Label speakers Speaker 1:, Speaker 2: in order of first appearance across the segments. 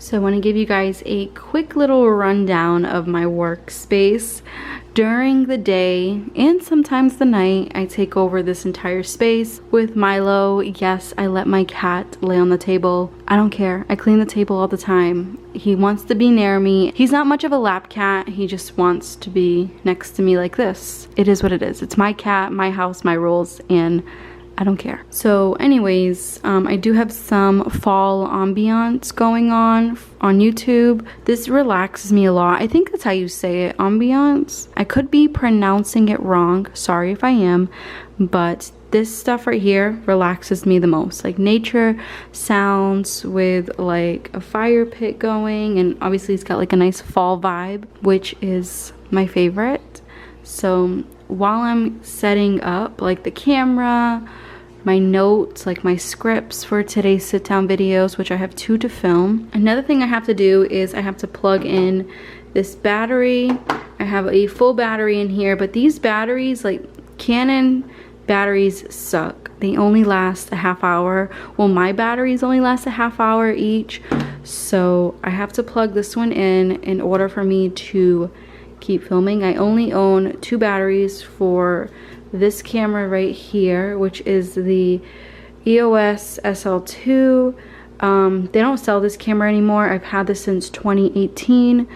Speaker 1: So I want to give you guys a quick little rundown of my workspace. During the day and sometimes the night, I take over this entire space with Milo. Yes, I let my cat lay on the table. I don't care. I clean the table all the time. He wants to be near me. He's not much of a lap cat. He just wants to be next to me like this. It is what it is. It's my cat, my house, my rules, and I don't care. So anyways, I do have some fall ambiance going on YouTube. This relaxes me a lot. I think that's how you say it, ambiance. I could be pronouncing it wrong. Sorry if I am, but this stuff right here relaxes me the most. Like nature sounds with like a fire pit going, and obviously it's got like a nice fall vibe, which is my favorite. So while I'm setting up like the camera, my notes, like my scripts for today's sit down videos, which I have 2 to film. Another thing I have to do is I have to plug in this battery. I have a full battery in here, but these batteries, like Canon batteries, suck. They only last a half hour. Well, my batteries only last a half hour each. So I have to plug this one in order for me to keep filming. I only own 2 batteries for this camera right here, which is the EOS SL2. They don't sell this camera anymore. I've had this since 2018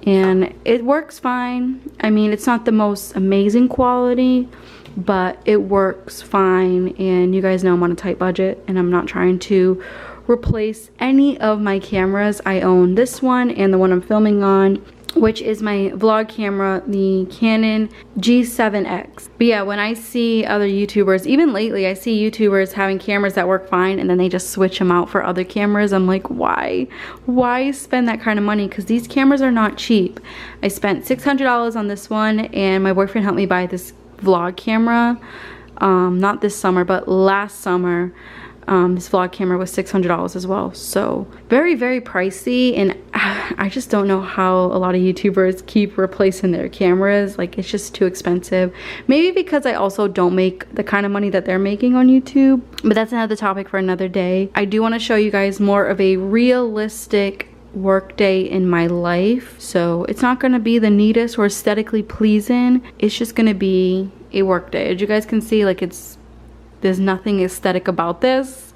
Speaker 1: and it works fine. I mean, it's not the most amazing quality, but it works fine. And you guys know I'm on a tight budget and I'm not trying to replace any of my cameras. I own this one and the one I'm filming on, which is my vlog camera, the Canon G7X. But yeah, when I see other YouTubers, even lately, I see YouTubers having cameras that work fine and then they just switch them out for other cameras. I'm like, why? Why spend that kind of money? Because these cameras are not cheap. I spent $600 on this one and my boyfriend helped me buy this vlog camera. Not this summer, but last summer. This vlog camera was $600 as well. So very, very pricey, and I just don't know how a lot of YouTubers keep replacing their cameras. Like, it's just too expensive. Maybe because I also don't make the kind of money that they're making on YouTube, but that's another topic for another day. I do want to show you guys more of a realistic work day in my life. So it's not going to be the neatest or aesthetically pleasing. It's just going to be a work day. As you guys can see, like, there's nothing aesthetic about this.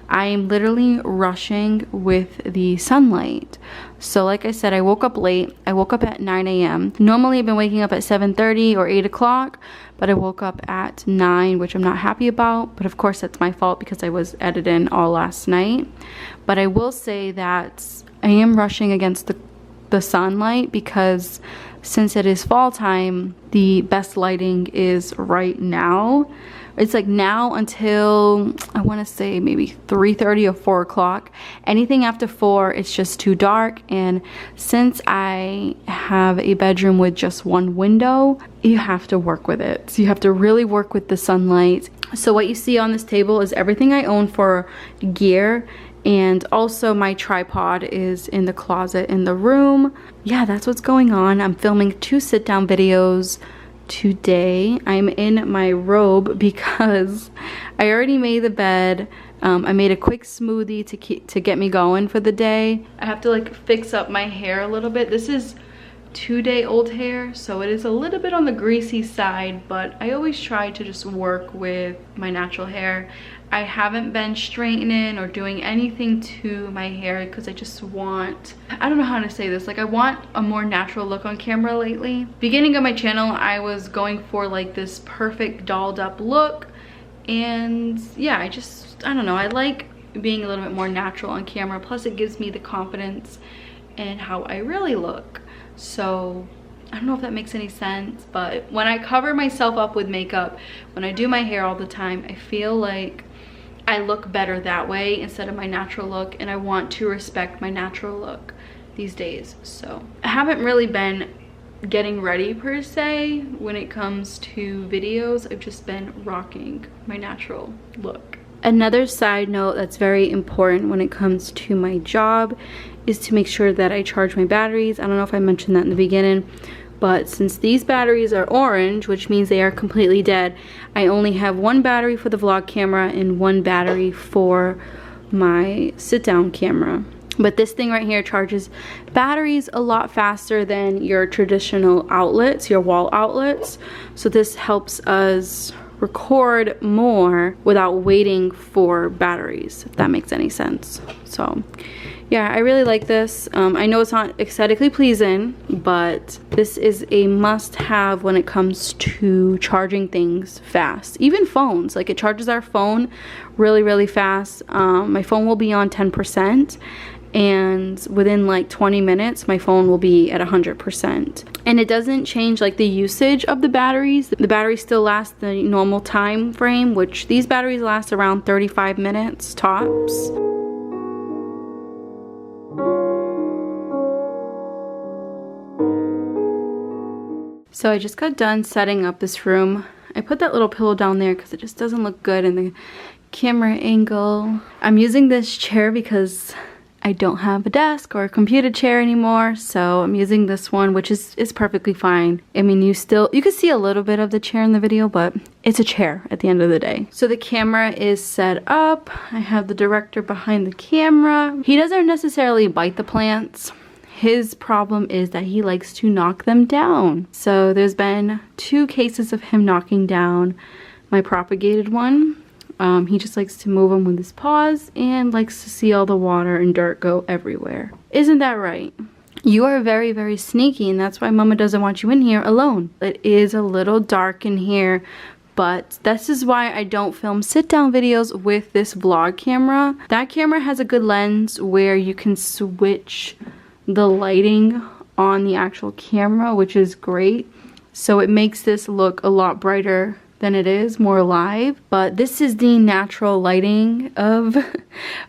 Speaker 1: I am literally rushing with the sunlight. So like I said, I woke up late. I woke up at 9 a.m. Normally I've been waking up at 7:30 or 8 o'clock, but I woke up at 9, which I'm not happy about. But of course that's my fault because I was editing all last night. But I will say that I am rushing against the sunlight because since it is fall time, the best lighting is right now. It's like now until, I want to say maybe 3:30 or 4 o'clock. Anything after 4, it's just too dark. And since I have a bedroom with just one window, you have to work with it. So you have to really work with the sunlight. So what you see on this table is everything I own for gear. And also my tripod is in the closet in the room. Yeah, that's what's going on. I'm filming 2 sit-down videos today. I'm in my robe because I already made the bed. I made a quick smoothie to get me going for the day. I have to like fix up my hair a little bit. This is 2-day-old hair, so it is a little bit on the greasy side, but I always try to just work with my natural hair. I haven't been straightening or doing anything to my hair because I just want, I don't know how to say this, like I want a more natural look on camera lately. Beginning of my channel, I was going for like this perfect dolled up look, and yeah, I don't know, I like being a little bit more natural on camera, plus it gives me the confidence in how I really look. So I don't know if that makes any sense, but when I cover myself up with makeup, when I do my hair all the time, I feel like I look better that way instead of my natural look, and I want to respect my natural look these days. So I haven't really been getting ready per se when it comes to videos. I've just been rocking my natural look. Another side note that's very important when it comes to my job is to make sure that I charge my batteries. I don't know if I mentioned that in the beginning, but since these batteries are orange, which means they are completely dead, I only have one battery for the vlog camera and one battery for my sit-down camera. But this thing right here charges batteries a lot faster than your traditional outlets, your wall outlets. So this helps us record more without waiting for batteries, if that makes any sense. So yeah, I really like this. I know it's not aesthetically pleasing, but this is a must-have when it comes to charging things fast. Even phones, like it charges our phone really, really fast. My phone will be on 10%. And within like 20 minutes, my phone will be at 100%. And it doesn't change like the usage of the batteries. The batteries still last the normal time frame, which these batteries last around 35 minutes tops. So I just got done setting up this room. I put that little pillow down there because it just doesn't look good in the camera angle. I'm using this chair because I don't have a desk or a computer chair anymore, so I'm using this one, which is perfectly fine. I mean, you can see a little bit of the chair in the video, but it's a chair at the end of the day. So the camera is set up. I have the director behind the camera. He doesn't necessarily bite the plants. His problem is that he likes to knock them down. So there's been 2 cases of him knocking down my propagated one. He just likes to move them with his paws and likes to see all the water and dirt go everywhere. Isn't that right? You are very, very sneaky, and that's why Mama doesn't want you in here alone. It is a little dark in here, but this is why I don't film sit-down videos with this vlog camera. That camera has a good lens where you can switch the lighting on the actual camera, which is great. So it makes this look a lot brighter than it is, more alive. But this is the natural lighting of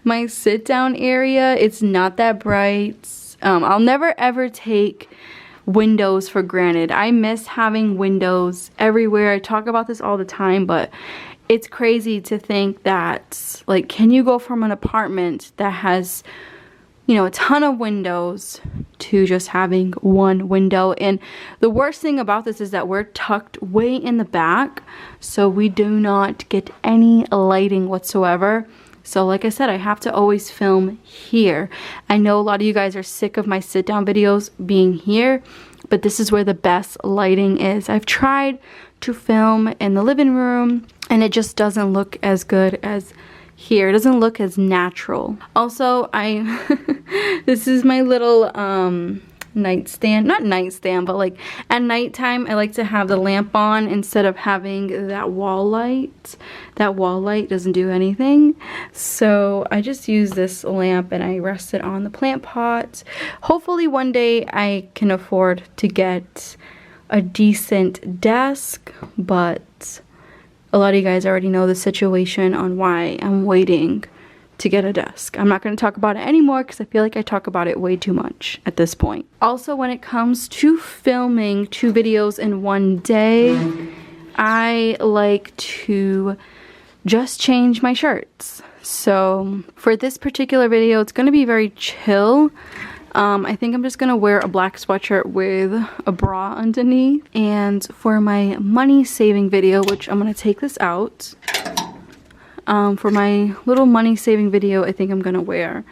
Speaker 1: my sit down area. It's not that bright. I'll never ever take windows for granted. I miss having windows everywhere. I talk about this all the time, but it's crazy to think that, like, can you go from an apartment that has, you know, a ton of windows to just having one window? And the worst thing about this is that we're tucked way in the back, so we do not get any lighting whatsoever. So like I said, I have to always film here. I know a lot of you guys are sick of my sit down videos being here, but this is where the best lighting is. I've tried to film in the living room and it just doesn't look as good as here. It doesn't look as natural. Also, this is my little nightstand, not nightstand, but like at nighttime I like to have the lamp on instead of having that wall light. That wall light doesn't do anything, so I just use this lamp and I rest it on the plant pot. Hopefully one day I can afford to get a decent desk, but a lot of you guys already know the situation on why I'm waiting to get a desk. I'm not going to talk about it anymore because I feel like I talk about it way too much at this point. Also, when it comes to filming 2 videos in one day, I like to just change my shirts. So for this particular video, it's going to be very chill. I think I'm just gonna wear a black sweatshirt with a bra underneath. And for my money saving video, which I'm gonna take this out, for my little money saving video, I think I'm gonna wear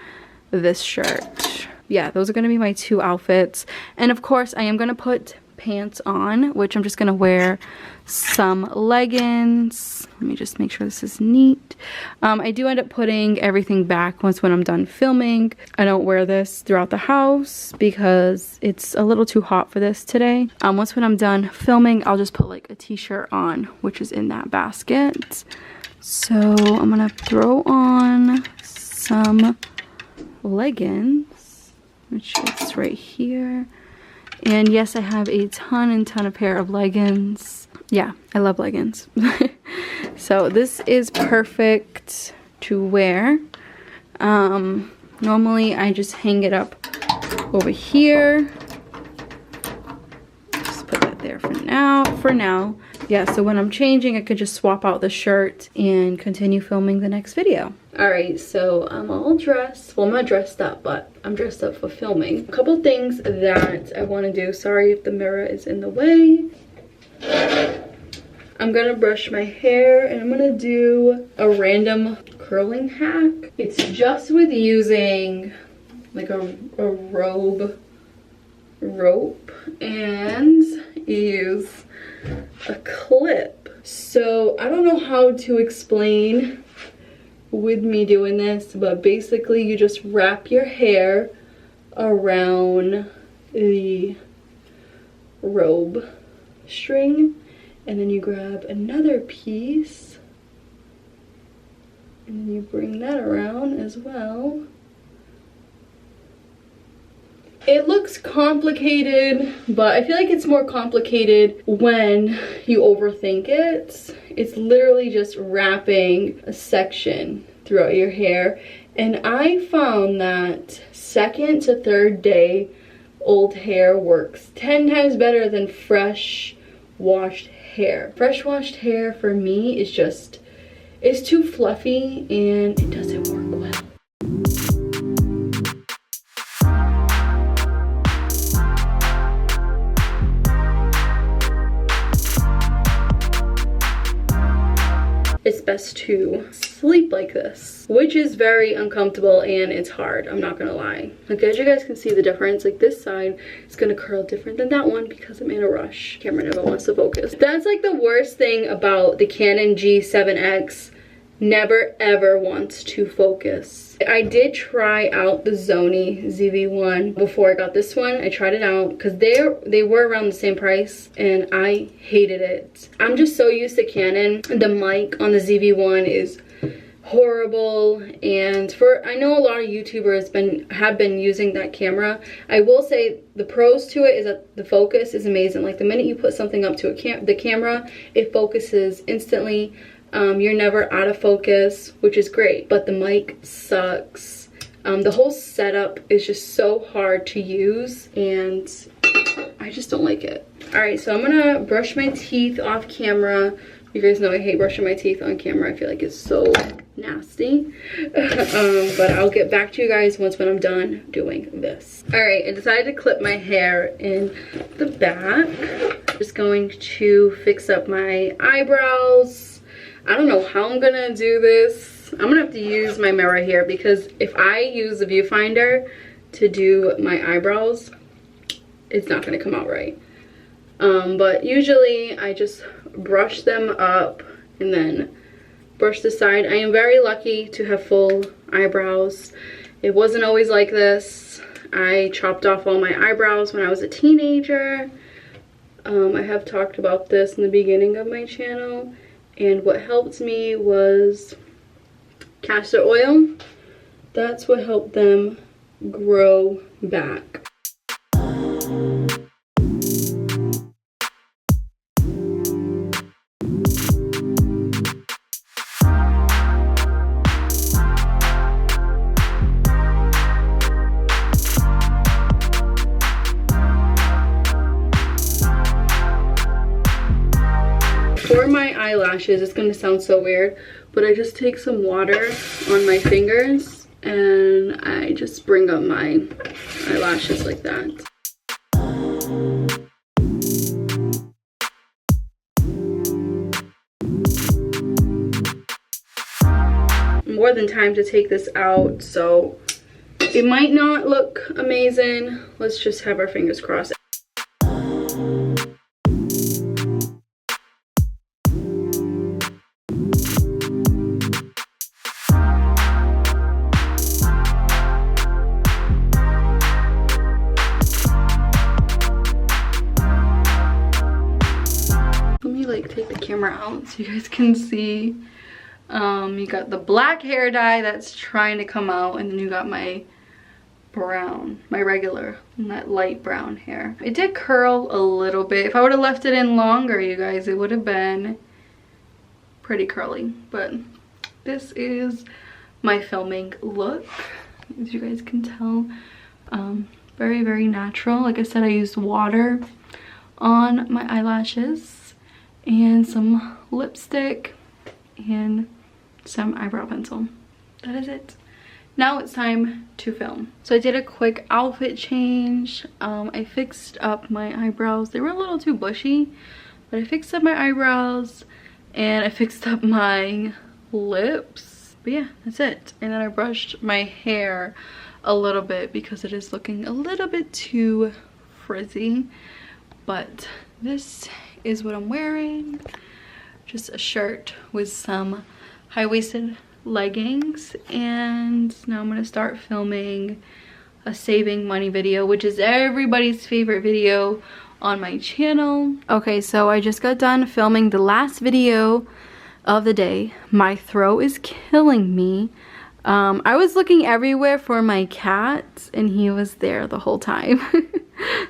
Speaker 1: this shirt. Yeah, those are gonna be my 2 outfits. And of course I am gonna put pants on, which I'm just gonna wear some leggings. Let me just make sure this is neat. I do end up putting everything back when I'm done filming. I don't wear this throughout the house because it's a little too hot for this today. When I'm done filming, I'll just put like a t-shirt on, which is in that basket. So I'm gonna throw on some leggings, which is right here. And yes, I have a ton of pair of leggings. Yeah, I love leggings. So this is perfect to wear. Normally I just hang it up over here. Just put that there for now. Yeah, so when I'm changing, I could just swap out the shirt and continue filming the next video. Alright, so I'm all dressed. Well, I'm not dressed up, but I'm dressed up for filming. A couple things that I want to do. Sorry if the mirror is in the way. I'm gonna brush my hair and I'm gonna do a random curling hack. It's just with using like a rope and use a clip. So I don't know how to explain with me doing this, but basically you just wrap your hair around the robe string and then you grab another piece and you bring that around as well. It looks complicated, but I feel like it's more complicated when you overthink it. It's literally just wrapping a section throughout your hair. And I found that second to third day old hair works 10 times better than fresh washed hair. Fresh washed hair for me is just, it's too fluffy and it doesn't work well. It's best to sleep like this, which is very uncomfortable and it's hard, I'm not gonna lie. Like, as you guys can see the difference, like this side is gonna curl different than that one because I'm in a rush. Camera never wants to focus. That's like the worst thing about the Canon G7X. Never ever wants to focus. I did try out the Sony ZV-1 before I got this one. I tried it out because they were around the same price and I hated it. I'm just so used to Canon. The mic on the ZV-1 is horrible, and I know a lot of YouTubers have been using that camera. I will say the pros to it is that the focus is amazing. Like the minute you put something up to the camera, it focuses instantly. You're never out of focus, which is great, but the mic sucks. The whole setup is just so hard to use and I just don't like it. Alright, so I'm gonna brush my teeth off camera. You guys know I hate brushing my teeth on camera. I feel like it's so nasty. But I'll get back to you guys when I'm done doing this. Alright, I decided to clip my hair in the back. Just going to fix up my eyebrows. I don't know how I'm gonna do this. I'm gonna have to use my mirror here because if I use the viewfinder to do my eyebrows, it's not gonna come out right. But usually I just brush them up and then brush the side. I am very lucky to have full eyebrows. It wasn't always like this. I chopped off all my eyebrows when I was a teenager. I have talked about this in the beginning of my channel. And what helped me was castor oil. That's what helped them grow back. For my eyelashes, it's gonna sound so weird, but I just take some water on my fingers and I just bring up my eyelashes like that. More than time to take this out, so it might not look amazing. Let's just have our fingers crossed. Take the camera out so you guys can see. You got the black hair dye that's trying to come out, and then you got my brown, my regular, that light brown hair. It did curl a little bit. If I would have left it in longer, you guys, it would have been pretty curly. But this is my filming look, as you guys can tell. Very, very natural. Like I said, I used water on my eyelashes and some lipstick and some eyebrow pencil. That is it. Now it's time to film. So I did a quick outfit change. I fixed up my eyebrows. They were a little too bushy, but I fixed up my eyebrows and I fixed up my lips. But yeah, that's it. And then I brushed my hair a little bit because it is looking a little bit too frizzy. But this is what I'm wearing. Just a shirt with some high-waisted leggings, and now I'm gonna start filming a saving money video, which is everybody's favorite video on my channel. Okay, so I just got done filming the last video of the day. My throat is killing me. I was looking everywhere for my cat and he was there the whole time.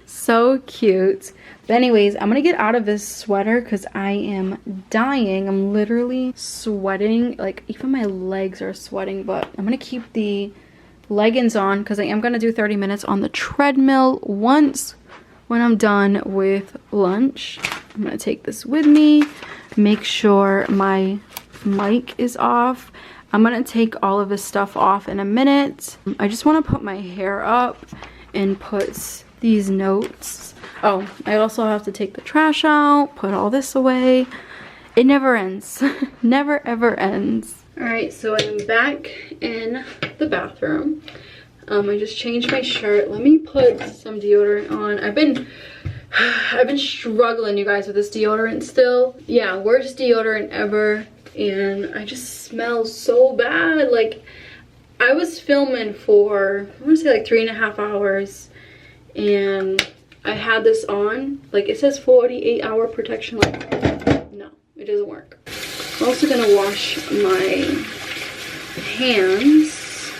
Speaker 1: So cute. But anyways, I'm gonna get out of this sweater because I am dying. I'm literally sweating. Like, even my legs are sweating, but I'm gonna keep the leggings on because I am gonna do 30 minutes on the treadmill when I'm done with lunch. I'm gonna take this with me, make sure my mic is off. I'm gonna take all of this stuff off in a minute. I just wanna put my hair up and put these notes. Oh, I also have to take the trash out, put all this away. It never ends. Never ever ends. Alright, so I'm back in the bathroom. I just changed my shirt. Let me put some deodorant on. I've been struggling, you guys, with this deodorant still. Yeah, worst deodorant ever. And I just smell so bad. Like, I was filming for, I want to say like 3.5 hours. And I had this on. Like, it says 48-hour protection. Like, no, it doesn't work. I'm also gonna wash my hands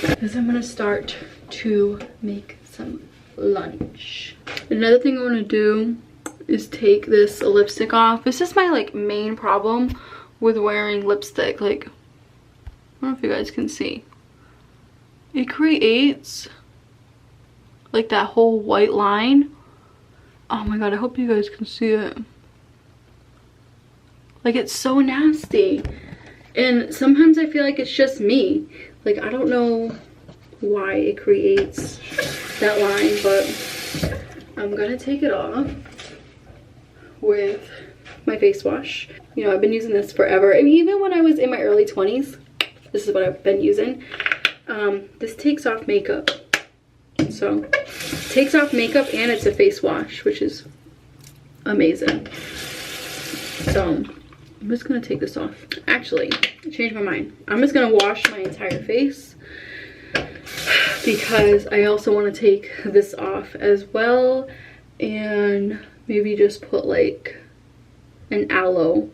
Speaker 1: because I'm gonna start to make some lunch. Another thing I want to do is take this lipstick off. This is my like main problem with wearing lipstick. Like, I don't know if you guys can see. It creates like that whole white line. Oh my god, I hope you guys can see it. Like, it's so nasty. And sometimes I feel like it's just me. Like, I don't know why it creates that line, but I'm gonna take it off with my face wash. You know, I've been using this forever. I mean, even when I was in my early 20s, this is what I've been using. This takes off makeup. So, it takes off makeup and it's a face wash, which is amazing. So, I'm just gonna take this off. Actually, I changed my mind. I'm just gonna wash my entire face because I also want to take this off as well, and maybe just put like an aloe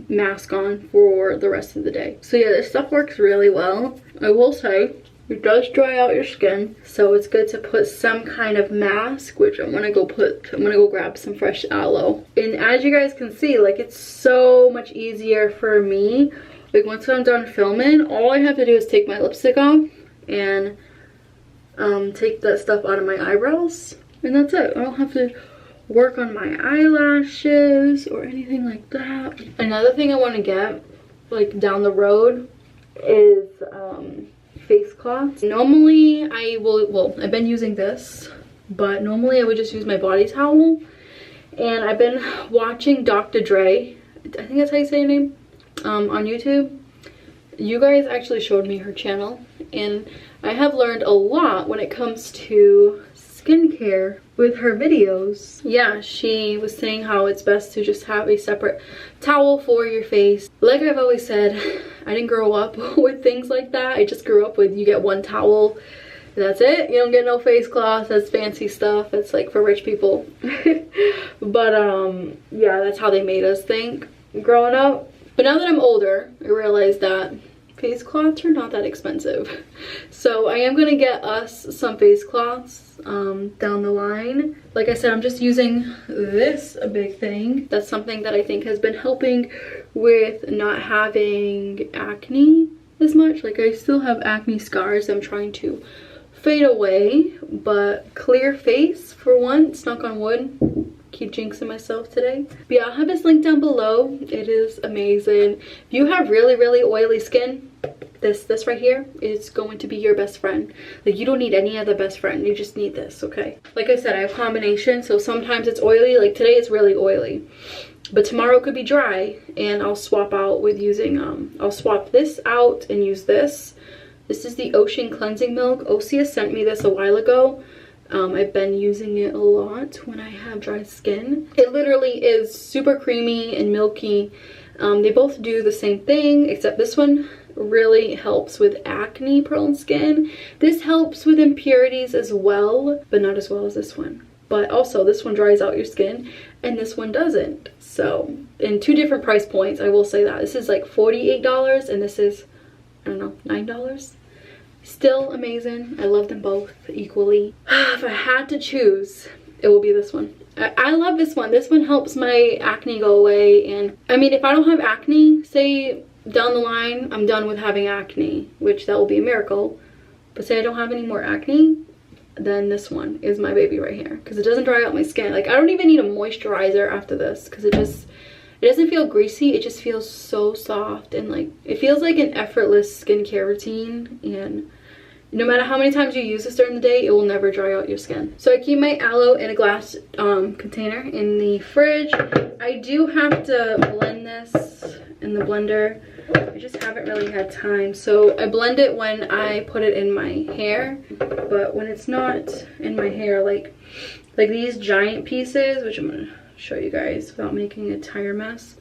Speaker 1: mask on for the rest of the day. So yeah, this stuff works really well. I will say it does dry out your skin, so it's good to put some kind of mask, which I'm gonna go grab some fresh aloe. And as you guys can see, like, it's so much easier for me. Like, once I'm done filming, all I have to do is take my lipstick off and take that stuff out of my eyebrows, and that's it. I don't have to work on my eyelashes or anything like that. Another thing I want to get, like, down the road is face cloths. Normally I've been using this, but normally I would just use my body towel. And I've been watching Dr. Dre, I think that's how you say her name, on YouTube. You guys actually showed me her channel, and I have learned a lot when it comes to skincare with her videos. Yeah, she was saying how it's best to just have a separate towel for your face. Like I've always said, I didn't grow up with things like that. I just grew up with, you get one towel, that's it. You don't get no face cloth. That's fancy stuff. That's like for rich people. But yeah, that's how they made us think growing up. But now that I'm older, I realize that face cloths are not that expensive. So I am gonna get us some face cloths down the line. Like I said, I'm just using this big thing. That's something that I think has been helping with not having acne as much. Like, I still have acne scars I'm trying to fade away, but clear face for once, knock on wood. Keep jinxing myself today. But yeah, I'll have this link down below. It is amazing. If you have really, really oily skin, this right here is going to be your best friend. Like, you don't need any other best friend, you just need this, okay? Like I said, I have combination, so sometimes it's oily. Like today it's really oily, but tomorrow it could be dry, and I'll swap out with using I'll swap this out and use this. This is the Ocean Cleansing Milk. Osea sent me this a while ago. I've been using it a lot when I have dry skin. It literally is super creamy and milky. They both do the same thing, except this one really helps with acne prone skin. This helps with impurities as well, but not as well as this one. But also this one dries out your skin and this one doesn't. So in two different price points, I will say that. This is like $48 and this is, I don't know, $9. Still amazing. I love them both equally. If I had to choose, it will be this one. I love this one. This one helps my acne go away. And I mean, if I don't have acne, say down the line I'm done with having acne, which that will be a miracle, but say I don't have any more acne, then this one is my baby right here, because it doesn't dry out my skin. Like, I don't even need a moisturizer after this, because it doesn't feel greasy. It just feels so soft, and like, it feels like an effortless skincare routine. And no matter how many times you use this during the day, it will never dry out your skin. So I keep my aloe in a glass container in the fridge. I do have to blend this in the blender. I just haven't really had time. So I blend it when I put it in my hair, but when it's not in my hair, like these giant pieces, which I'm gonna show you guys without making a tire mess.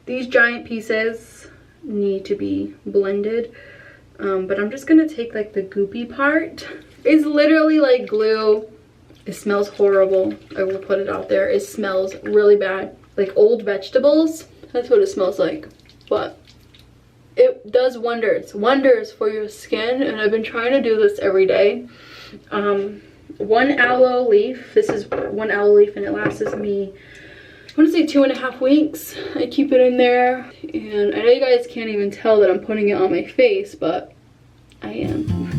Speaker 1: These giant pieces need to be blended. But I'm just gonna take like the goopy part. It's literally like glue. It smells horrible. I will put it out there. It smells really bad. Like old vegetables. That's what it smells like. But it does wonders for your skin, and I've been trying to do this every day. One aloe leaf. This is one aloe leaf, and it lasts me, I want to say 2.5 weeks. I keep it in there, and I know you guys can't even tell that I'm putting it on my face, but I am.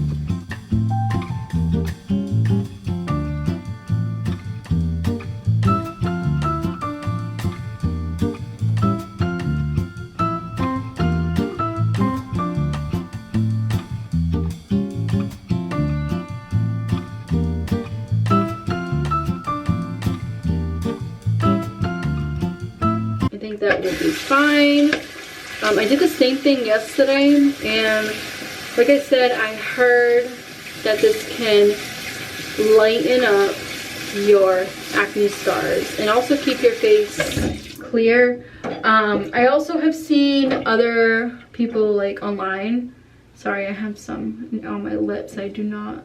Speaker 1: That will be fine. I did the same thing yesterday, and like I said, I heard that this can lighten up your acne scars and also keep your face clear. I also have seen other people like online. Sorry, I have some on my lips. I do not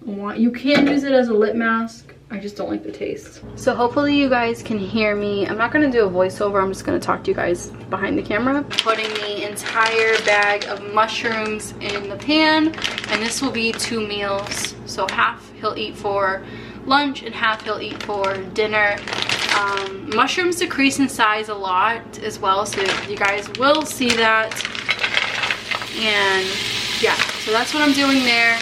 Speaker 1: want, you can use it as a lip mask. I just don't like the taste. So hopefully you guys can hear me. I'm not gonna do a voiceover. I'm just gonna talk to you guys behind the camera. Putting the entire bag of mushrooms in the pan, and this will be 2 meals. So half he'll eat for lunch and half he'll eat for dinner. Mushrooms decrease in size a lot as well, so you guys will see that. And yeah, so that's what I'm doing there.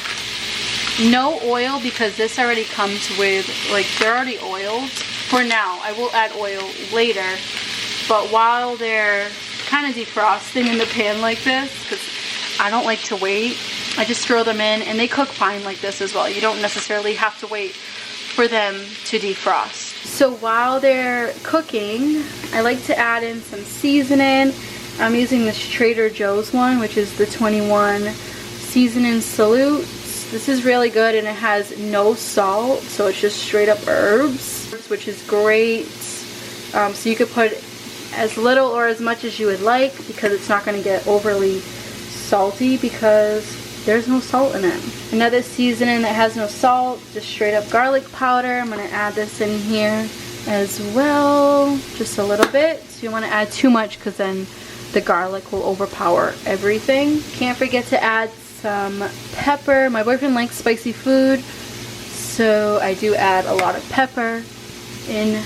Speaker 1: No oil, because this already comes with, like, they're already oiled. For now, I will add oil later, but while they're kind of defrosting in the pan like this, because I don't like to wait, I just throw them in, and they cook fine like this as well. You don't necessarily have to wait for them to defrost. So while they're cooking, I like to add in some seasoning. I'm using this Trader Joe's one, which is the 21 Seasoning Salute. This is really good, and it has no salt, so it's just straight up herbs, which is great. So you could put as little or as much as you would like, because it's not going to get overly salty because there's no salt in it. Another seasoning that has no salt, just straight up garlic powder. I'm going to add this in here as well, just a little bit. So you want to add too much, because then The garlic will overpower everything. Can't forget to add some pepper. My boyfriend likes spicy food, so I do add a lot of pepper in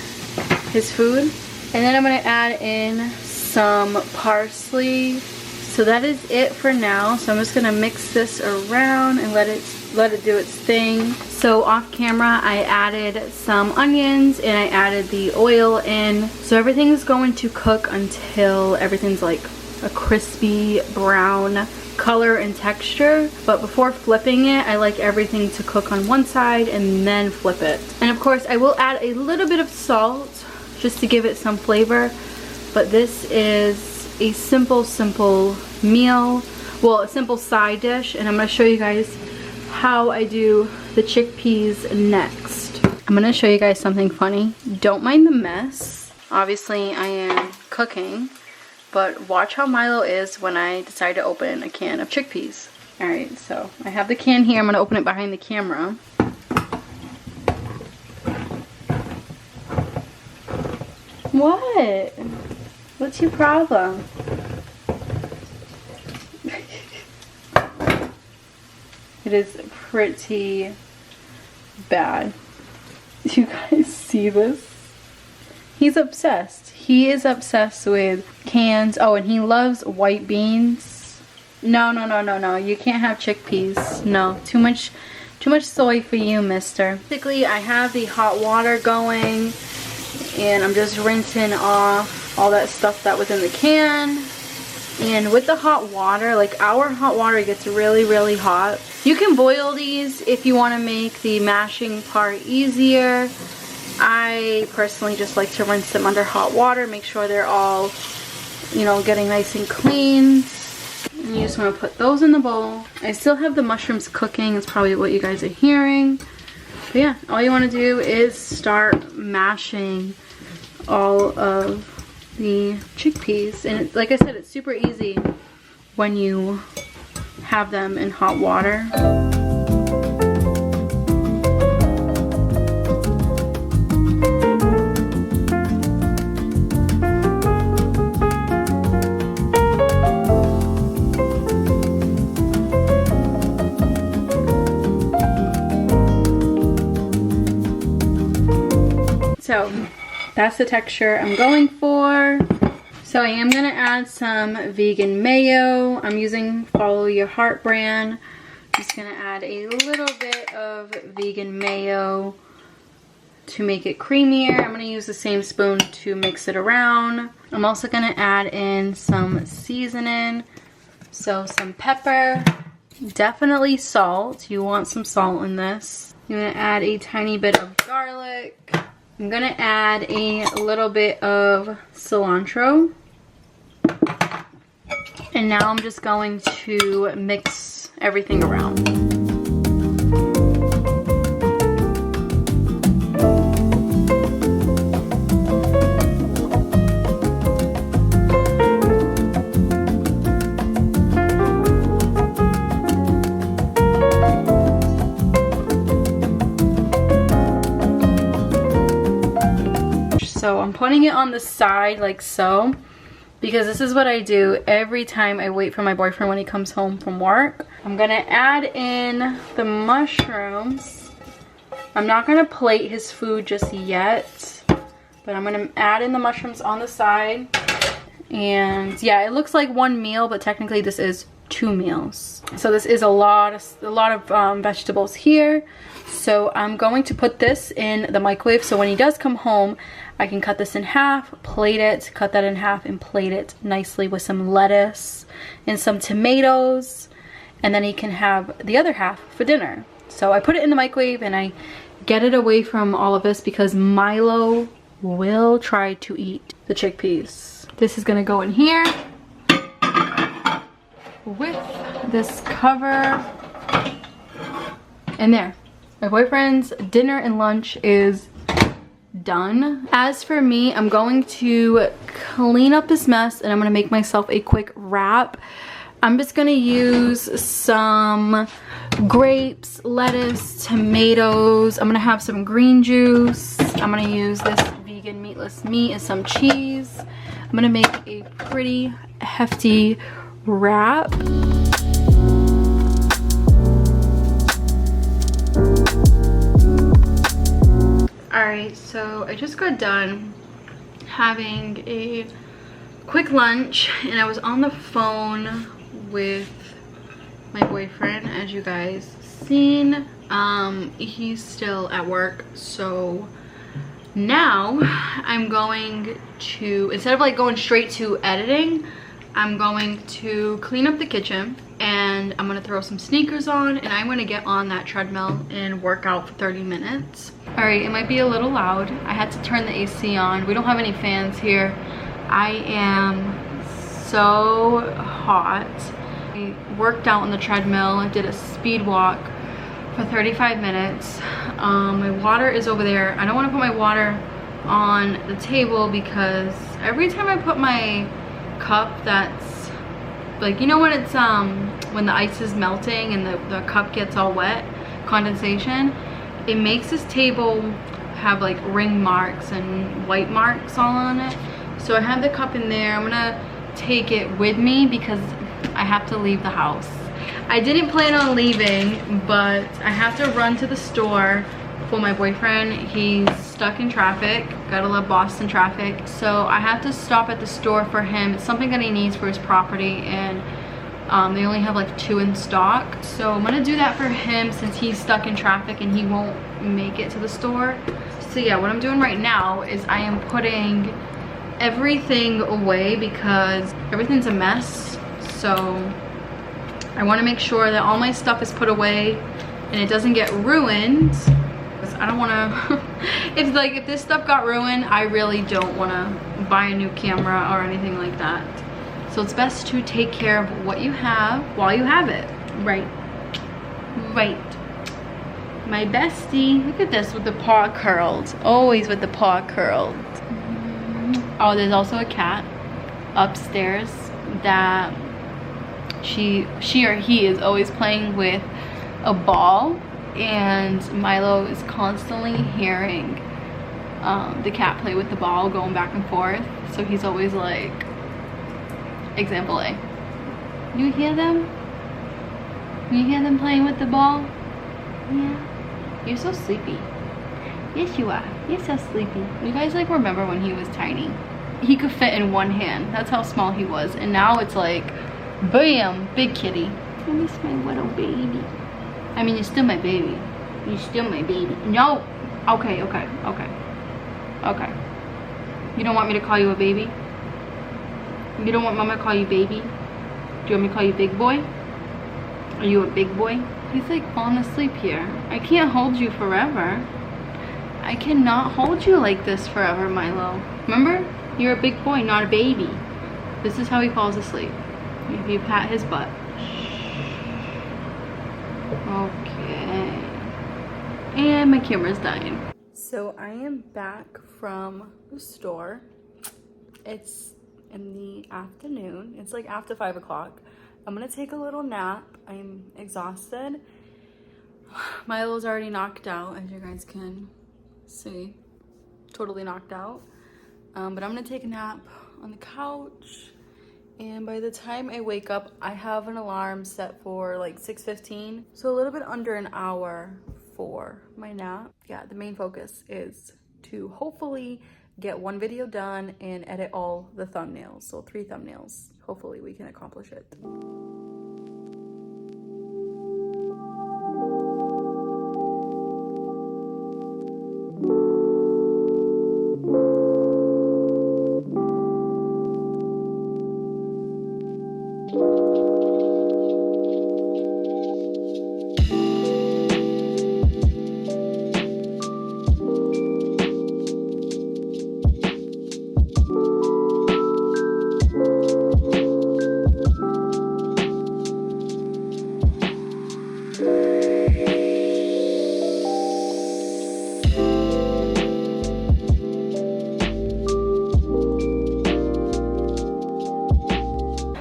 Speaker 1: his food. And then I'm gonna add in some parsley. So that is it for now. So I'm just gonna mix this around and let it do its thing. So off camera I added some onions and I added the oil in. So everything's going to cook until everything's like a crispy brown color and texture. But before flipping it, I like everything to cook on one side and then flip it. And of course I will add a little bit of salt just to give it some flavor. But this is a simple meal, well, a simple side dish, and I'm going to show you guys how I do the chickpeas next. I'm going to show you guys something funny. Don't mind the mess. Obviously I am cooking, but watch how Milo is when I decide to open a can of chickpeas. Alright, so I have the can here. I'm going to open it behind the camera. What? What's your problem? It is pretty bad. You guys see this? He's obsessed. He is obsessed with cans. Oh, and he loves white beans. No. You can't have chickpeas. No, too much soy for you, mister. Basically, I have the hot water going, and I'm just rinsing off all that stuff that was in the can. And with the hot water, like our hot water gets really hot. You can boil these if you want to make the mashing part easier. I personally just like to rinse them under hot water, make sure they're all, you know, getting nice and clean. And you just want to put those in the bowl. I still have the mushrooms cooking. It's probably what you guys are hearing. But yeah, all you want to do is start mashing all of the chickpeas, and like I said, it's super easy when you have them in hot water. So that's the texture I'm going for. So I am gonna add some vegan mayo. I'm using Follow Your Heart brand. I'm just gonna add a little bit of vegan mayo to make it creamier. I'm gonna use the same spoon to mix it around. I'm also gonna add in some seasoning. So some pepper, definitely salt. You want some salt in this. I'm gonna add a tiny bit of garlic. I'm gonna add a little bit of cilantro. And now I'm just going to mix everything around. So I'm putting it on the side like so, because this is what I do every time I wait for my boyfriend when he comes home from work. I'm gonna add in the mushrooms. I'm not gonna plate his food just yet, but I'm gonna add in the mushrooms on the side. And yeah, it looks like one meal, but technically this is 2 meals. So this is a lot of vegetables here. So I'm going to put this in the microwave, so when he does come home, I can cut this in half, plate it, cut that in half, and plate it nicely with some lettuce and some tomatoes, and then he can have the other half for dinner. So I put it in the microwave and I get it away from all of this because Milo will try to eat the chickpeas. This is gonna go in here with this cover, and there. My boyfriend's dinner and lunch is done. As for me, I'm going to clean up this mess and I'm gonna make myself a quick wrap. I'm just gonna use some grapes, lettuce, tomatoes. I'm gonna have some green juice. I'm gonna use this vegan meatless meat and some cheese. I'm gonna make a pretty hefty wrap. Alright, so I just got done having a quick lunch and I was on the phone with my boyfriend, as you guys seen. He's still at work, so now I'm going to, instead of like going straight to editing, I'm going to clean up the kitchen and I'm gonna throw some sneakers on and I'm gonna get on that treadmill and work out for 30 minutes. All right, it might be a little loud. I had to turn the AC on. We don't have any fans here. I am so hot. I worked out on the treadmill. I did a speed walk for 35 minutes. My water is over there. I don't want to put my water on the table because every time I put my cup that's like, you know when it's when the ice is melting and the cup gets all wet, condensation, it makes this table have like ring marks and white marks all on it. So I have the cup in there. I'm gonna take it with me because I have to leave the house. I didn't plan on leaving, but I have to run to the store for my boyfriend. He's stuck in traffic. Gotta love Boston traffic. So I have to stop at the store for him. It's something that he needs for his property, and they only have like 2 in stock. So I'm gonna do that for him since he's stuck in traffic and he won't make it to the store. So yeah, what I'm doing right now is I am putting everything away because everything's a mess. So I want to make sure that all my stuff is put away and it doesn't get ruined. I don't want to if this stuff got ruined, I really don't want to buy a new camera or anything like that. So it's best to take care of what you have while you have it. Right. My bestie, look at this with the paw curled. Always with the paw curled. Oh, there's also a cat upstairs that she or he is always playing with a ball, and Milo is constantly hearing the cat play with the ball going back and forth. So he's always like, example A, you hear them? You hear them playing with the ball? Yeah. You're so sleepy. Yes, you are. You're so sleepy. You guys like remember when he was tiny? He could fit in one hand. That's how small he was. And now it's like, bam, big kitty. I miss my little baby. I mean, you're still my baby. You're still my baby. No. Okay. You don't want me to call you a baby? You don't want mama to call you baby? Do you want me to call you big boy? Are you a big boy? He's like falling asleep here. I can't hold you forever. I cannot hold you like this forever, Milo. Remember? You're a big boy, not a baby. This is how he falls asleep. If you pat his butt. Okay. And my camera's dying. So I am back from the store. It's in the afternoon. It's like after 5 o'clock. I'm gonna take a little nap. I'm exhausted. Milo's already knocked out, as you guys can see. Totally knocked out. But I'm gonna take a nap on the couch. And by the time I wake up, I have an alarm set for like 6:15. So a little bit under an hour for my nap. Yeah, the main focus is to hopefully get one video done and edit all the thumbnails. So 3 thumbnails. Hopefully we can accomplish it.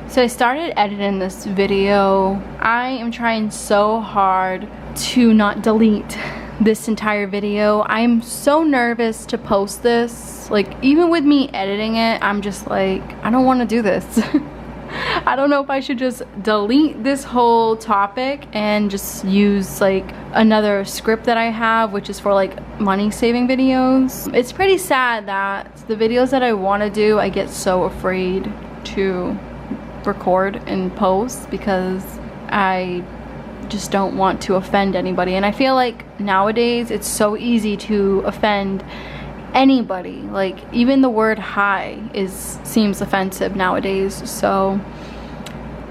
Speaker 1: So I started editing this video. I am trying so hard to not delete this entire video. I'm so nervous to post this. Like, even with me editing it, I'm just like, I don't want to do this. I don't know if I should just delete this whole topic and just use like another script that I have, which is for like money saving videos. It's pretty sad that the videos that I want to do, I get so afraid to record and post because I just don't want to offend anybody. And I feel like nowadays it's so easy to offend anybody. Like, even the word hi seems offensive nowadays. So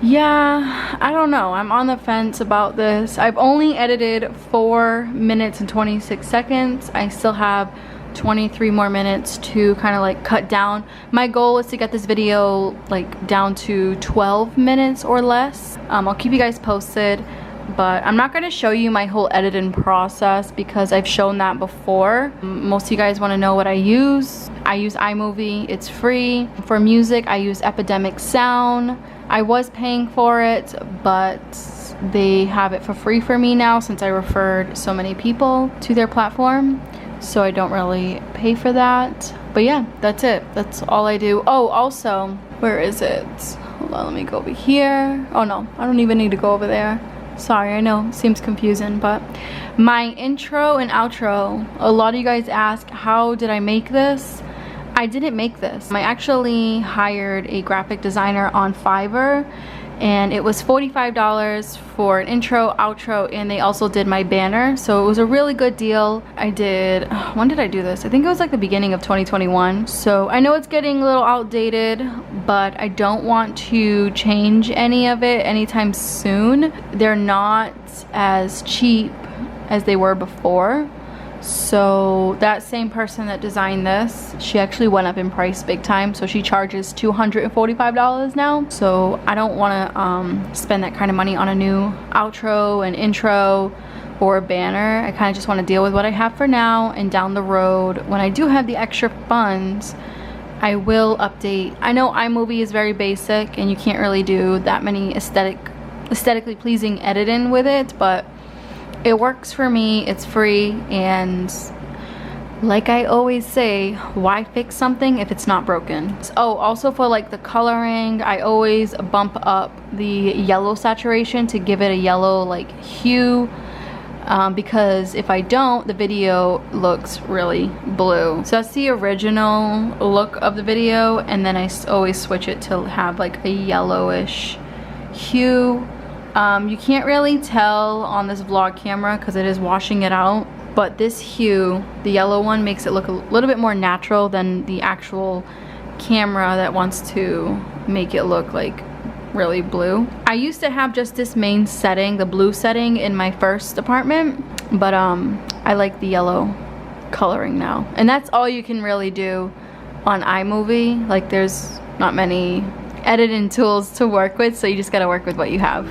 Speaker 1: yeah, I don't know, I'm on the fence about this. I've only edited 4 minutes and 26 seconds. I still have 23 more minutes to kind of like cut down. My goal is to get this video like down to 12 minutes or less. I'll keep you guys posted, but I'm not going to show you my whole editing process because I've shown that before. Most of you guys want to know what I use. I use iMovie, it's free. For music, I use Epidemic Sound. I was paying for it, but they have it for free for me now since I referred so many people to their platform. So I don't really pay for that. But yeah, that's it. That's all I do. Oh, also, where is it? Hold on, let me go over here. Oh no, I don't even need to go over there. Sorry, I know, seems confusing, but my intro and outro, a lot of you guys ask, how did I make this? I didn't make this. I actually hired a graphic designer on Fiverr, and it was $45 for an intro, outro, and they also did my banner. So it was a really good deal. I did, when did I do this? I think it was like the beginning of 2021. So I know it's getting a little outdated, but I don't want to change any of it anytime soon. They're not as cheap as they were before. So that same person that designed this, she actually went up in price big time. So she charges $245 now. So I don't want to spend that kind of money on a new outro and intro or a banner. I kind of just want to deal with what I have for now, and down the road when I do have the extra funds, I will update. I know iMovie is very basic and you can't really do that many aesthetically pleasing editing with it, but it works for me. It's free, and like I always say, why fix something if it's not broken? Oh, also for like the coloring, I always bump up the yellow saturation to give it a yellow like hue, because if I don't, the video looks really blue. So that's the original look of the video, and then I always switch it to have like a yellowish hue. You can't really tell on this vlog camera because it is washing it out, but this hue, the yellow one, makes it look a little bit more natural than the actual camera that wants to make it look like really blue. I used to have just this main setting, the blue setting, in my first apartment, but I like the yellow coloring now. And that's all you can really do on iMovie. Like, there's not many editing tools to work with, so you just gotta work with what you have.